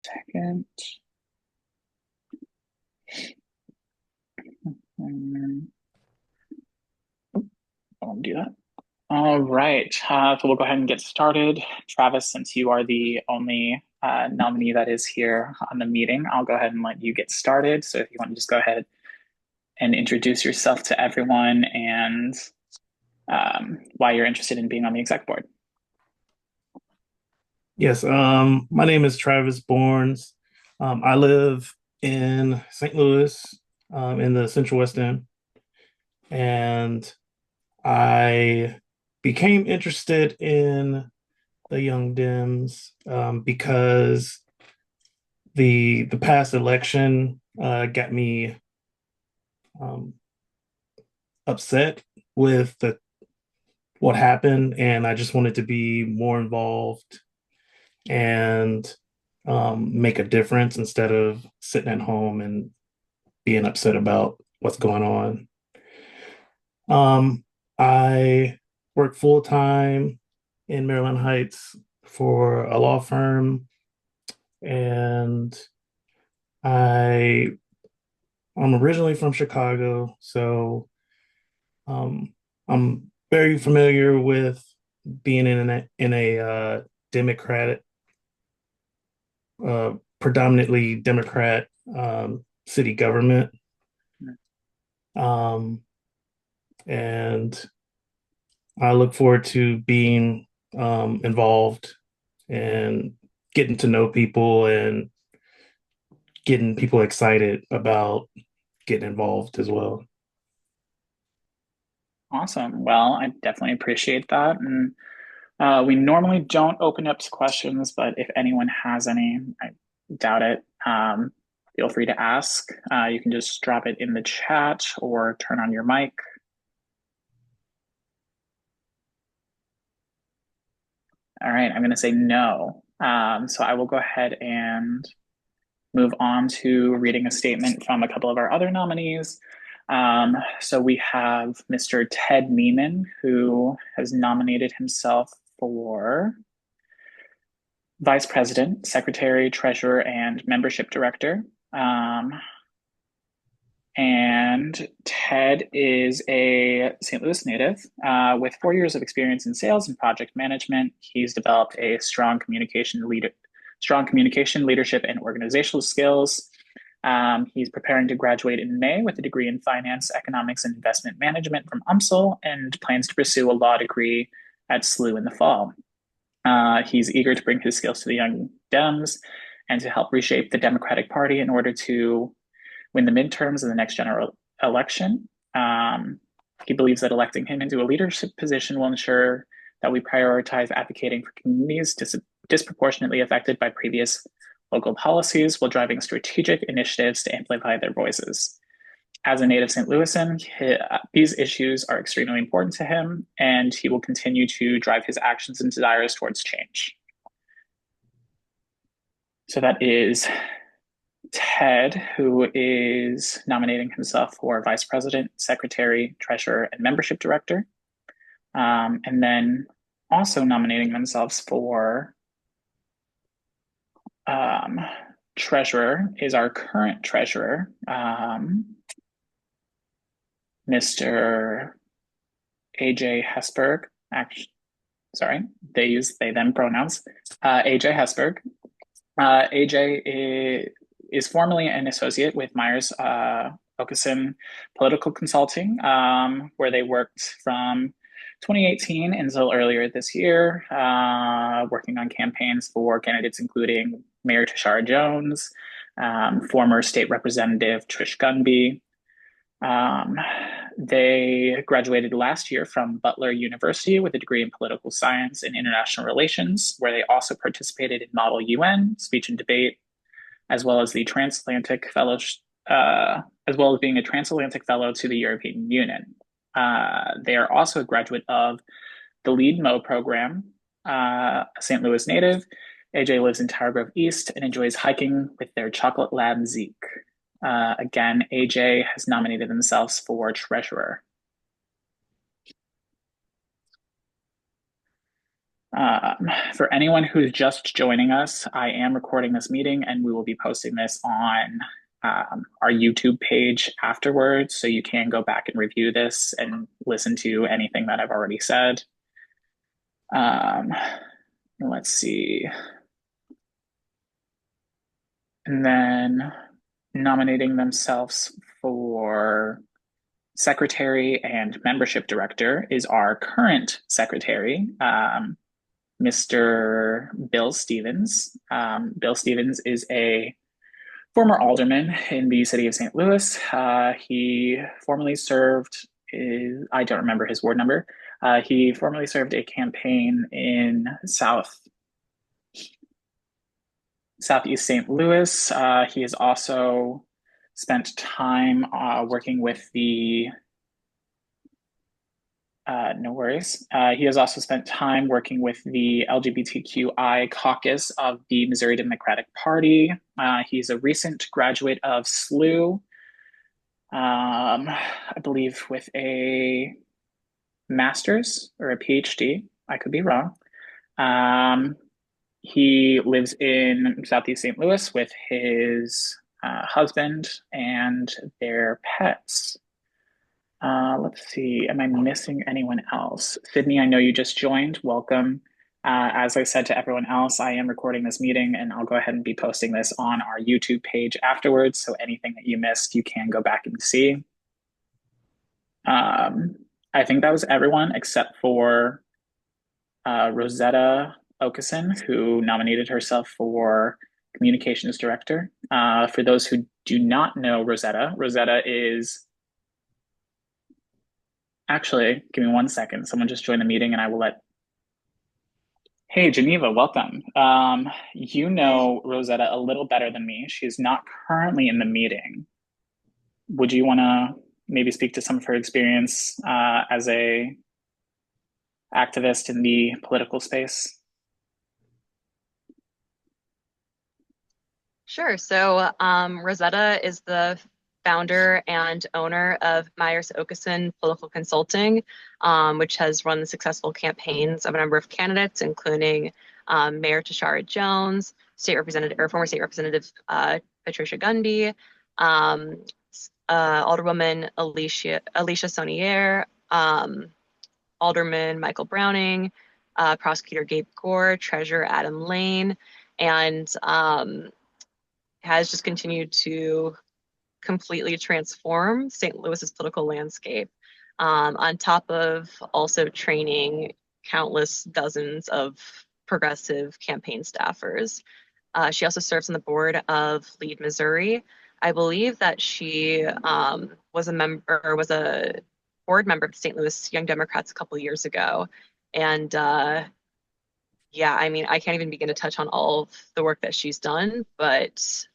Second. I'll do that. All right. So we'll go ahead and get started. Travis, since you are the only nominee that is here on the meeting, I'll go ahead and let you get started. So if you want to just go ahead and introduce yourself to everyone and why you're interested in being on the exec board. Yes, my name is Travis Bournes. I live in St. Louis, in the Central West End, and I became interested in the Young Dems because the past election got me um, upset with the what happened, and I just wanted to be more involved and make a difference instead of sitting at home and being upset about what's going on. I work full time in Maryland Heights for a law firm, and I I'm originally from Chicago, so um, I'm very familiar with being in a Democratic, predominantly Democrat city government. Um, and I look forward to being involved and getting to know people and getting people excited about getting involved as well. Awesome. Well, I definitely appreciate that. And we normally don't open up to questions, but if anyone has any, I doubt it, feel free to ask. You can just drop it in the chat or turn on your mic. All right, I'm going to say no. So I will go ahead and move on to reading a statement from a couple of our other nominees. So we have Mr. Ted Neiman, who has nominated himself for Vice President, Secretary, Treasurer, and Membership Director. And Ted is a St. Louis native with 4 years of experience in sales and project management. He's developed a strong communication, leadership, and organizational skills. He's preparing to graduate in May with a degree in finance, economics, and investment management from UMSL, and plans to pursue a law degree at SLU in the fall. He's eager to bring his skills to the Young Dems and to help reshape the Democratic Party in order to win the midterms in the next general election. He believes that electing him into a leadership position will ensure that we prioritize advocating for communities disproportionately affected by previous local policies while driving strategic initiatives to amplify their voices. As a native St. Louisan, these issues are extremely important to him, and he will continue to drive his actions and desires towards change. So that is Ted, who is nominating himself for Vice President, Secretary, Treasurer, and Membership Director. And then also nominating themselves for um, Treasurer is our current Treasurer, Mr. AJ Hesberg. Actually, sorry, they use they them pronouns. AJ Hesberg. AJ is formerly an associate with Myers Okeson Political Consulting, where they worked from 2018 until earlier this year, working on campaigns for candidates including Mayor Tashara Jones, former state representative Trish Gunby. Um, they graduated last year from Butler University with a degree in political science and international relations, where they also participated in Model UN, speech and debate, as well as the transatlantic fellowship, as well as being a transatlantic fellow to the European Union. They are also a graduate of the Lead Mo program, a St. Louis native. AJ lives in Tower Grove East and enjoys hiking with their chocolate lab Zeke. Again, AJ has nominated themselves for treasurer. For anyone who's just joining us, I am recording this meeting and we will be posting this on our YouTube page afterwards. So you can go back and review this and listen to anything that I've already said. Um, let's see. And then nominating themselves for secretary and membership director is our current secretary, Mr. Bill Stevens. Bill Stevens is a former alderman in the city of St. Louis. He formerly served, I don't remember his ward number. He formerly served a campaign in Southeast St. Louis. He has also spent time working with the no worries. He has also spent time working with the LGBTQI caucus of the Missouri Democratic Party. He's a recent graduate of SLU, I believe with a master's or a PhD. I could be wrong. He lives in Southeast St. Louis with his husband and their pets. Let's see. Am I missing anyone else? Sydney, I know you just joined. Welcome. As I said to everyone else, I am recording this meeting and I'll go ahead and be posting this on our YouTube page afterwards. So anything that you missed, you can go back and see. I think that was everyone except for Rosetta Okeson, who nominated herself for communications director. For those who do not know Rosetta, Rosetta is actually, give me 1 second. Someone just joined the meeting and I will let. Hey, Geneva, welcome. You know Rosetta a little better than me. She's not currently in the meeting. Would you want to maybe speak to some of her experience as a activist in the political space? Sure. So Rosetta is the founder and owner of Myers Okeson Political Consulting, which has run the successful campaigns of a number of candidates, including Mayor Tashara Jones, State Representative or former State Representative Patricia Gunby, Alderwoman Alicia Sonier, Alderman Michael Browning, Prosecutor Gabe Gore, Treasurer Adam Lane, and has just continued to completely transform St. Louis's political landscape, on top of also training countless dozens of progressive campaign staffers. She also serves on the board of Lead Missouri. I believe that she was a board member of the St. Louis Young Democrats a couple of years ago. And yeah, I mean, I can't even begin to touch on all of the work that she's done, but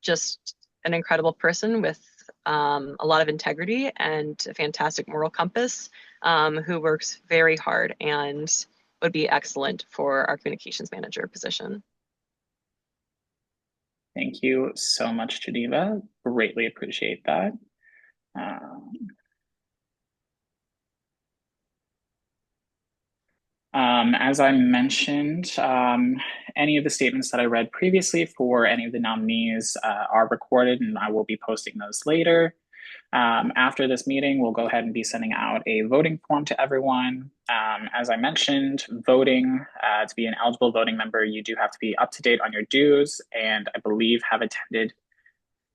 just an incredible person with a lot of integrity and a fantastic moral compass, who works very hard and would be excellent for our communications manager position. Thank you so much, Geneva. Greatly appreciate that. As I mentioned, any of the statements that I read previously for any of the nominees are recorded, and I will be posting those later. After this meeting, we'll go ahead and be sending out a voting form to everyone. As I mentioned, voting, to be an eligible voting member, you do have to be up to date on your dues and I believe have attended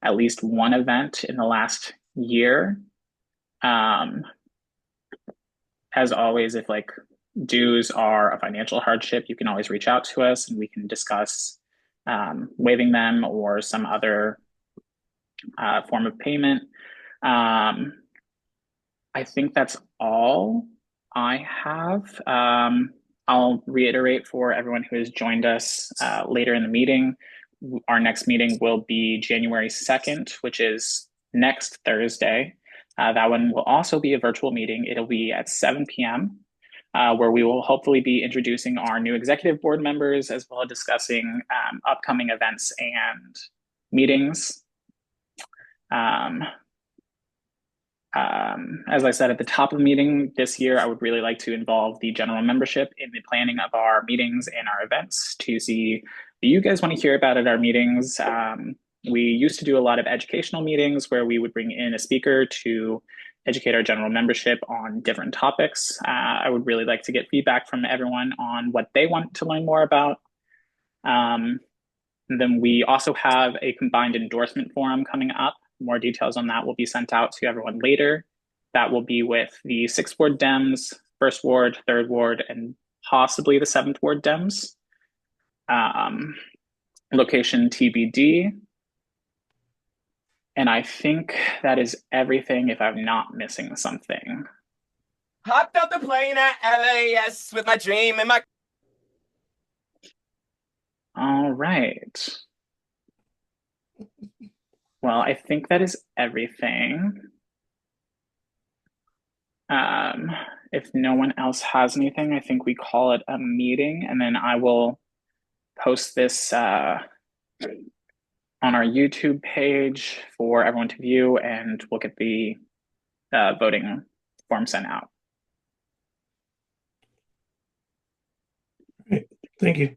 at least one event in the last year. As always, if like dues are a financial hardship, you can always reach out to us and we can discuss waiving them or some other form of payment. I think that's all I have. I'll reiterate for everyone who has joined us later in the meeting. Our next meeting will be January 2nd, which is next Thursday. That one will also be a virtual meeting. It'll be at 7 p.m. Where we will hopefully be introducing our new executive board members as well as discussing upcoming events and meetings. As I said at the top of the meeting this year, I would really like to involve the general membership in the planning of our meetings and our events to see what you guys want to hear about at our meetings. We used to do a lot of educational meetings where we would bring in a speaker to educate our general membership on different topics. I would really like to get feedback from everyone on what they want to learn more about. And then we also have a combined endorsement forum coming up. More details on that will be sent out to everyone later. That will be with the 6th Ward Dems, 1st Ward, 3rd Ward, and possibly the 7th Ward Dems. Location TBD. And I think that is everything if I'm not missing something. Hopped out the plane at LAS with my dream and my. All right. Well, I think that is everything. If no one else has anything, I think we call it a meeting, and then I will post this on our YouTube page for everyone to view, and we'll get the voting form sent out. Thank you.